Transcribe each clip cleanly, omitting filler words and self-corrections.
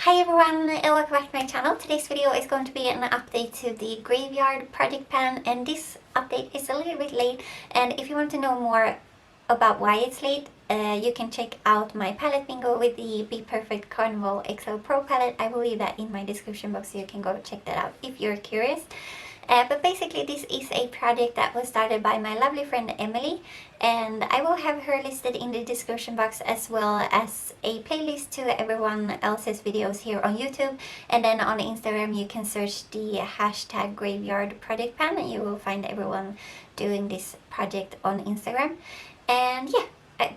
Hi everyone, and welcome back to my channel. Today's video is going to be an update to the Graveyard project pan, and this update is a little bit late, and if you want to know more about why it's late, you can check out my palette bingo with the Be Perfect Carnival XL Pro palette. I will leave that in my description box so you can go check that out if you're curious. But basically this is a project that was started by my lovely friend Emily, and I will have her listed in the description box as well as a playlist to everyone else's videos here on YouTube. And then on Instagram you can search the hashtag Graveyard Project Pan and you will find everyone doing this project on Instagram. And yeah,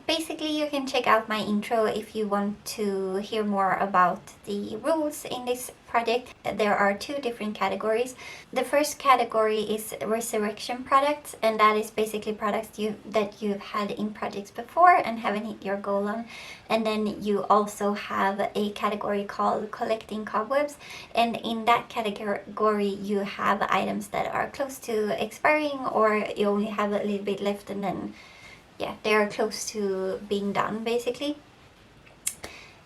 basically you can check out my intro if you want to hear more about the rules in this project. There are two different categories. The first category is resurrection products, and that is basically products that you've had in projects before and haven't hit your goal on. And then you also have a category called collecting cobwebs, and in that category you have items that are close to expiring or you only have a little bit left, and then yeah, they are close to being done basically.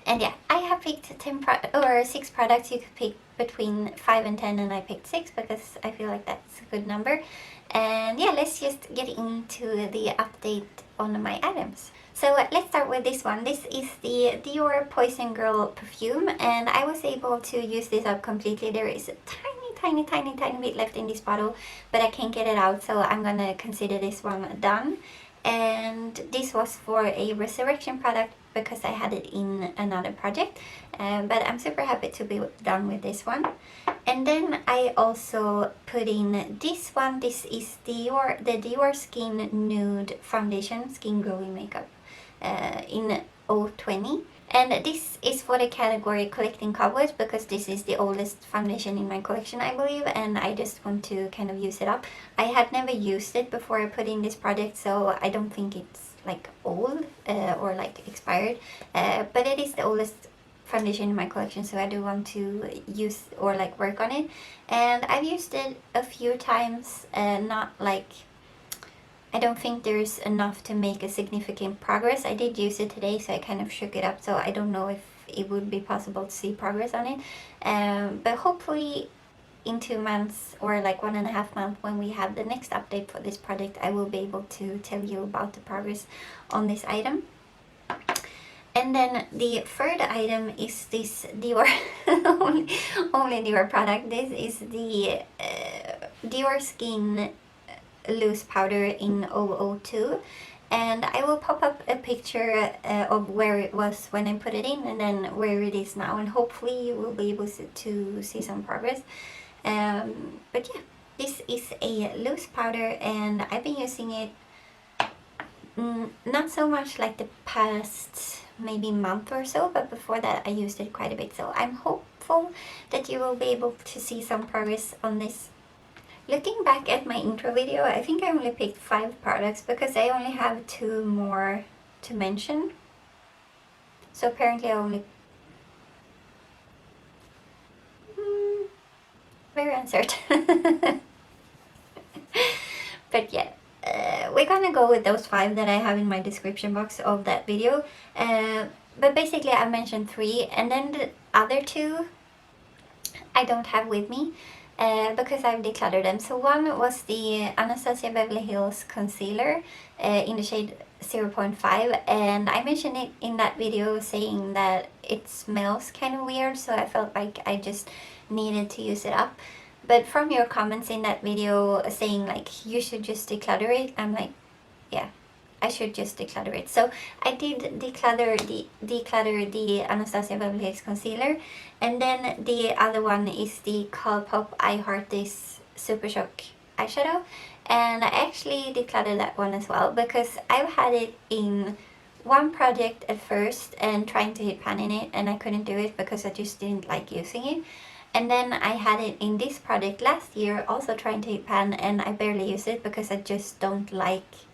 And yeah, I have picked 6 products. You could pick between 5 and 10, and I picked 6 because I feel like that's a good number. And yeah, let's just get into the update on my items. So let's start with this one. This is the Dior Poison Girl perfume, and I was able to use this up completely. There is a tiny bit left in this bottle, but I can't get it out, so I'm gonna consider this one done. And this was for a resurrection product because I had it in another project, but I'm super happy to be done with this one. And then I also put in this one. This is the Dior Skin Nude Foundation Skin Glowing Makeup in 020. And this is for the category collecting cobwebs because this is the oldest foundation in my collection, I believe, and I just want to kind of use it up. I had never used it before I put in this project, so I don't think it's like old or like expired, but it is the oldest foundation in my collection, so I do want to use or like work on it. And I've used it a few times, not like, I don't think there's enough to make a significant progress. I did use it today, so I kind of shook it up, so I don't know if it would be possible to see progress on it. But hopefully in 2 months or like 1.5 months when we have the next update for this project, I will be able to tell you about the progress on this item. And then the third item is this Dior, only Dior product. This is the Dior Skin Loose Powder in 002, and I will pop up a picture of where it was when I put it in and then where it is now, and hopefully you will be able to see some progress. But yeah, this is a loose powder and I've been using it not so much like the past maybe month or so, but before that I used it quite a bit, so I'm hopeful that you will be able to see some progress on this. Looking back at my intro video, I think I only picked 5 products because I only have 2 more to mention. So apparently I only... very uncertain. But yeah, we're gonna go with those 5 that I have in my description box of that video. But basically I mentioned 3, and then the other 2 I don't have with me. Because I've decluttered them. So one was the Anastasia Beverly Hills Concealer in the shade 0.5, and I mentioned it in that video saying that it smells kind of weird, so I felt like I just needed to use it up. But from your comments in that video saying like you should just declutter it, I'm like, yeah, I should just declutter it. So I did declutter the Anastasia Beverly Hills Concealer, and then the other one is the Colourpop I Heart This Super Shock eyeshadow, and I actually decluttered that one as well because I've had it in one project at first and trying to hit pan in it, and I couldn't do it because I just didn't like using it. And then I had it in this project last year also trying to hit pan, and I barely use it because I just don't like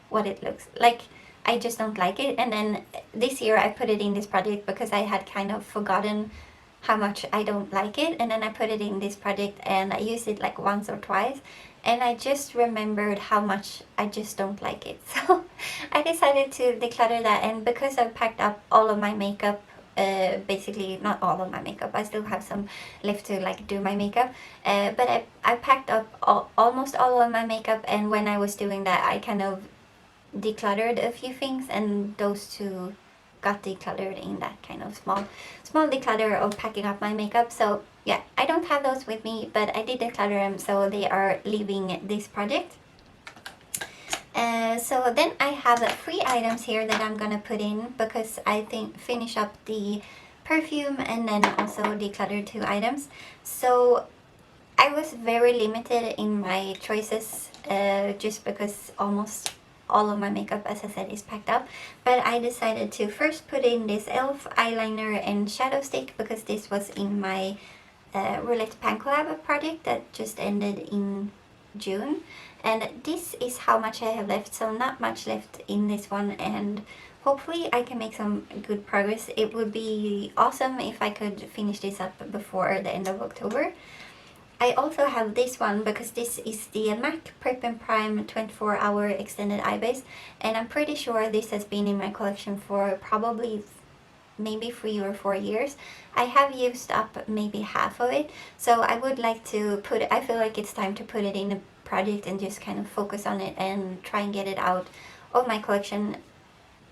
what it looks like. I just don't like it. And then this year I put it in this project because I had kind of forgotten how much I don't like it, and then I put it in this project and I used it like once or twice, and I just remembered how much I just don't like it. So I decided to declutter that, and because I've packed up all of my makeup basically not all of my makeup. I still have some left to like do my makeup, but I packed up almost all of my makeup, and when I was doing that I kind of decluttered a few things, and those two got decluttered in that kind of small declutter of packing up my makeup. So yeah, I don't have those with me, but I did declutter them, so they are leaving this project. So then I have 3 items here that I'm gonna put in, because I think finish up the perfume and then also declutter 2 items. So I was very limited in my choices, just because almost all of my makeup, as I said, is packed up. But I decided to first put in this e.l.f. eyeliner and shadow stick, because this was in my Roulette Pan Collab project that just ended in June. And this is how much I have left, so not much left in this one, and hopefully I can make some good progress. It would be awesome if I could finish this up before the end of October. I also have this one, because this is the MAC Prep and Prime 24-hour extended eye base, and I'm pretty sure this has been in my collection for probably maybe 3 or 4 years. I have used up maybe half of it, so I would like to put it, I feel like it's time to put it in a project and just kind of focus on it and try and get it out of my collection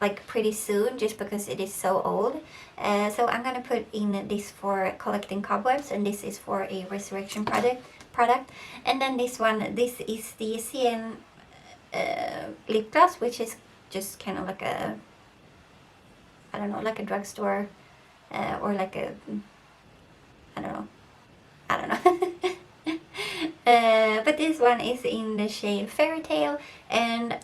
like pretty soon, just because it is so old. So I'm gonna put in this for collecting cobwebs, and this is for a resurrection product. And then this one, this is the Cien lip gloss, which is just kind of like a, I don't know, like a drugstore or like a, I don't know. But this one is in the shade Fairy Tale, and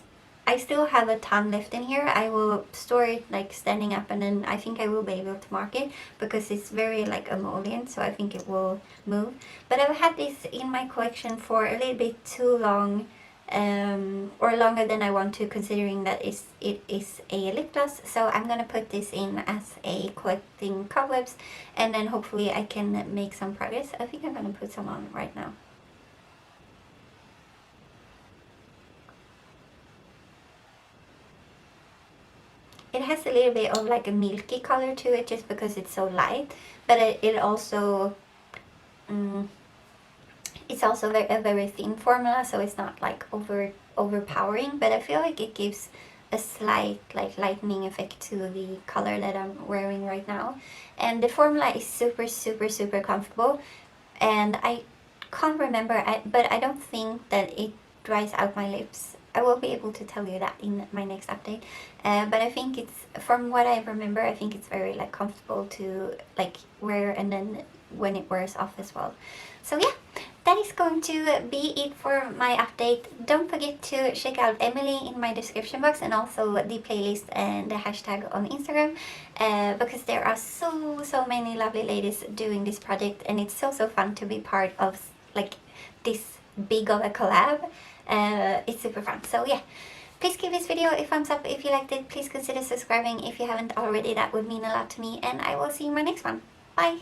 I still have a ton left in here. I will store it like standing up, and then I think I will be able to mark it, because it's very like emollient, so I think it will move. But I've had this in my collection for a little bit too long, or longer than I want to, considering that it is a lip gloss. So I'm gonna put this in as a collecting cobwebs, and then hopefully I can make some progress. I think I'm gonna put some on right now. It has a little bit of like a milky color to it, just because it's so light, but it also it's also a very thin formula, so it's not like overpowering, but I feel like it gives a slight like lightening effect to the color that I'm wearing right now. And the formula is super comfortable, and I can't remember, but I don't think that it dries out my lips. I will be able to tell you that in my next update, but I think it's, from what I remember, I think it's very like comfortable to like wear, and then when it wears off as well. So yeah, that is going to be it for my update. Don't forget to check out Emily in my description box, and also the playlist and the hashtag on Instagram, because there are so many lovely ladies doing this project, and it's so fun to be part of like this big of a collab. It's super fun. So yeah, please give this video a thumbs up if you liked it. Please consider subscribing if you haven't already. That would mean a lot to me, and I will see you in my next one. Bye!